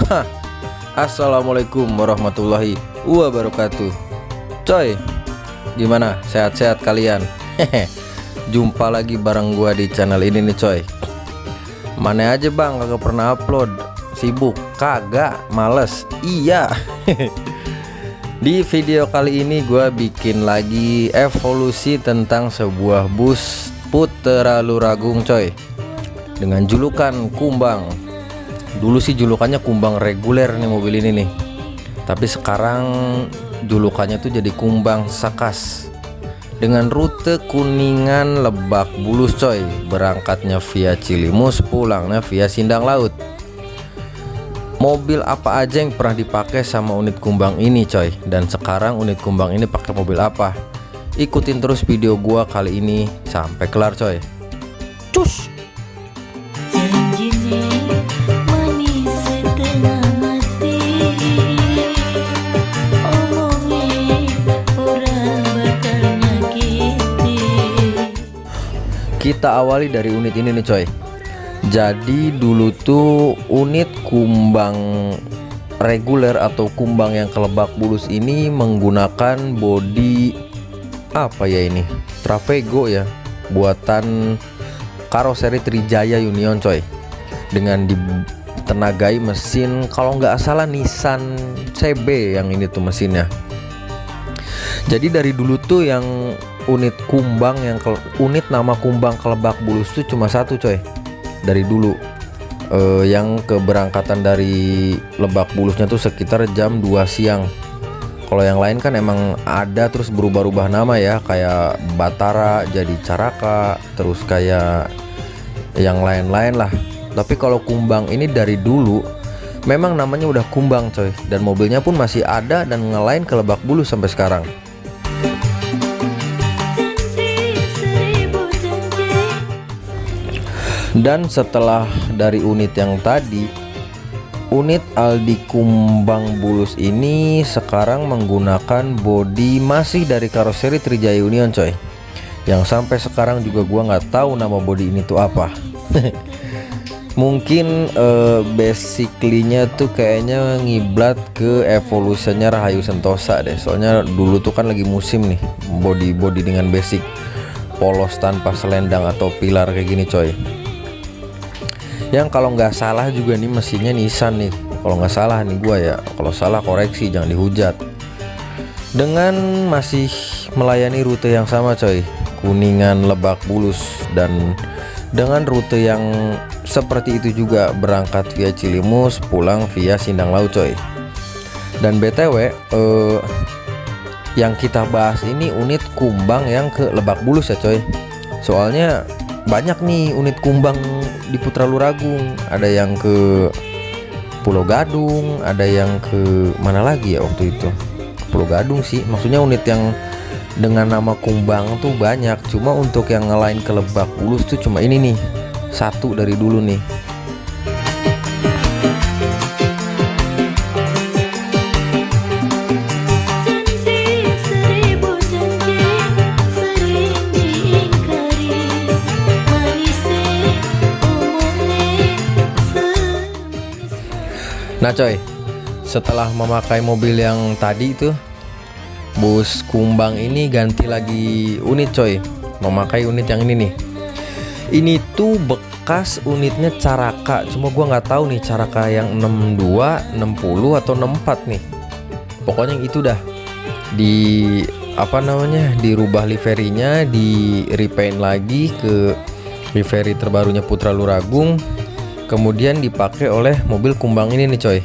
Hah, Assalamualaikum warahmatullahi wabarakatuh. Coy, gimana? Sehat-sehat kalian? Hehe. Jumpa lagi bareng gua di channel ini nih coy. Mana aja bang kagak pernah upload? Sibuk? Kagak, males. Iya. Di video kali ini gua bikin lagi evolusi tentang sebuah bus Putra Luragung coy, dengan julukan Kumbang. Dulu sih julukannya Kumbang reguler nih mobil ini nih, tapi sekarang julukannya tuh jadi Kumbang Sakas, dengan rute Kuningan Lebak Bulus coy. Berangkatnya via Cilimus, pulangnya via Sindang Laut. Mobil apa aja yang pernah dipakai sama unit Kumbang ini coy, dan sekarang unit Kumbang ini pakai mobil apa? Ikutin terus video gua kali ini sampai kelar coy. Cus. Kita awali dari unit ini nih coy. Jadi dulu tuh unit Kumbang reguler atau Kumbang yang ke Lebak Bulus ini menggunakan bodi apa ya ini? Travego ya, buatan karoseri Trijaya Union coy, dengan ditenagai mesin kalau nggak salah Nissan CB yang ini tuh mesinnya. Jadi dari dulu tuh yang unit Kumbang yang unit nama Kumbang ke Lebak Bulus tuh cuma satu coy dari dulu. Yang keberangkatan dari Lebak Bulusnya tuh sekitar jam 2 siang. Kalau yang lain kan emang ada terus berubah-ubah nama ya, kayak Batara jadi Caraka, terus kayak yang lain-lain lah. Tapi kalau Kumbang ini dari dulu memang namanya udah Kumbang coy, dan mobilnya pun masih ada dan ngelain ke Lebak Bulus sampai sekarang. Dan setelah dari unit yang tadi, unit Aldi Kumbang Bulus ini sekarang menggunakan bodi masih dari karoseri Trijaya Union coy, yang sampai sekarang juga gua nggak tahu nama bodi ini tuh apa. Mungkin basically-nya tuh kayaknya ngiblat ke evolusinya Rahayu Sentosa deh, soalnya dulu tuh kan lagi musim nih bodi-bodi dengan basic polos tanpa selendang atau pilar kayak gini coy. Yang kalau nggak salah juga nih mesinnya Nissan nih, kalau nggak salah nih gua ya, kalau salah koreksi jangan dihujat. Dengan masih melayani rute yang sama coy, Kuningan Lebak Bulus, dan dengan rute yang seperti itu juga, berangkat via Cilimus, pulang via Sindang Laut coy. Dan BTW yang kita bahas ini unit Kumbang yang ke Lebak Bulus ya coy, soalnya banyak nih unit Kumbang di Putra Luragung. Ada yang ke Pulau Gadung, ada yang ke mana lagi ya waktu itu, ke Pulau Gadung sih. Maksudnya unit yang dengan nama Kumbang tuh banyak, cuma untuk yang ngelain ke Lebak Bulus tuh cuma ini nih, satu dari dulu nih. Nah coy, setelah memakai mobil yang tadi itu, bus Kumbang ini ganti lagi unit coy, memakai unit yang ini nih. Ini tuh bekas unitnya Caraka, cuma gua nggak tahu nih Caraka yang 62, 60 atau 64 nih. Pokoknya yang itu dah di apa namanya, dirubah liverinya, di repaint lagi ke livery terbarunya Putra Luragung, kemudian dipakai oleh mobil Kumbang ini nih coy.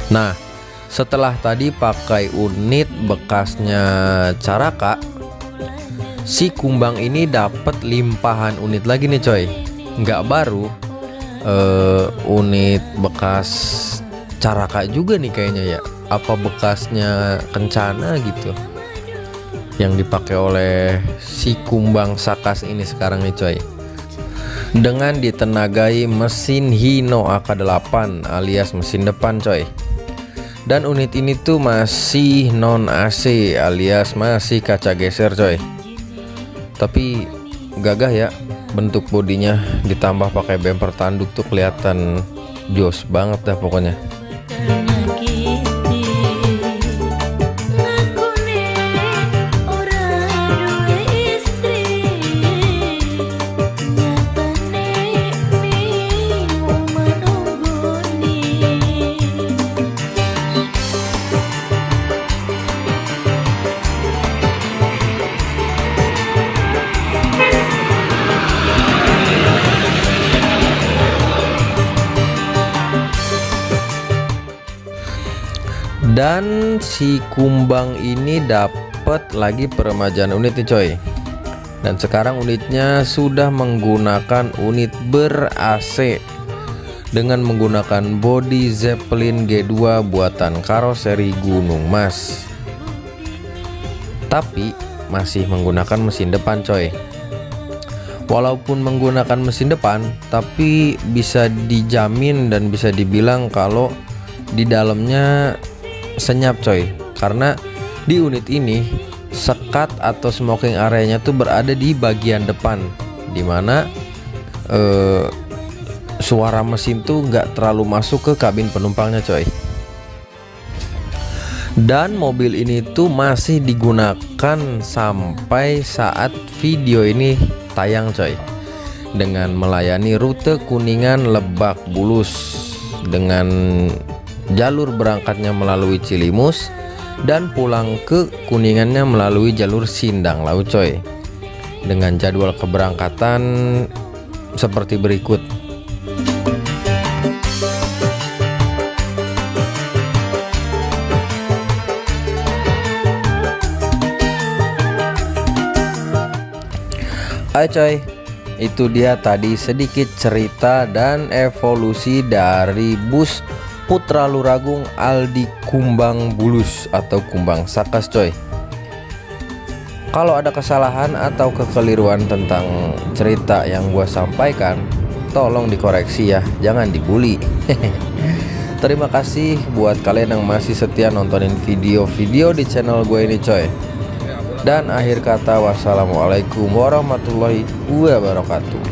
Nah, setelah tadi pakai unit bekasnya Caraka, si Kumbang ini dapat limpahan unit lagi nih coy. Nggak baru, unit bekas caraka juga nih kayaknya ya, apa bekasnya Kencana gitu yang dipakai oleh si Kumbang Sakas ini sekarang nih coy, dengan ditenagai mesin Hino AK8 alias mesin depan coy. Dan unit ini tuh masih non AC alias masih kaca geser coy. Tapi gagah ya bentuk bodinya, ditambah pakai bumper tanduk tuh kelihatan jos banget dah pokoknya. Dan si Kumbang ini dapat lagi peremajaan unit nih coy. Dan sekarang unitnya sudah menggunakan unit ber-AC dengan menggunakan bodi Zeppelin G2 buatan karoseri Gunung Mas. Tapi masih menggunakan mesin depan coy. Walaupun menggunakan mesin depan, tapi bisa dijamin dan bisa dibilang kalau di dalamnya senyap coy, karena di unit ini sekat atau smoking areanya tuh berada di bagian depan, dimana suara mesin tuh nggak terlalu masuk ke kabin penumpangnya coy. Dan mobil ini tuh masih digunakan sampai saat video ini tayang coy, dengan melayani rute Kuningan Lebak Bulus dengan jalur berangkatnya melalui Cilimus dan pulang ke Kuningannya melalui jalur Sindang Laut coy, dengan jadwal keberangkatan seperti berikut. Hai coy, itu dia tadi sedikit cerita dan evolusi dari bus Putra Luragung Aldi Kumbang Bulus atau Kumbang Sakas coy. Kalau ada kesalahan atau kekeliruan tentang cerita yang gua sampaikan, tolong dikoreksi ya, jangan dibully. Terima kasih buat kalian yang masih setia nontonin video-video di channel gue ini coy. Dan akhir kata, wassalamualaikum warahmatullahi wabarakatuh.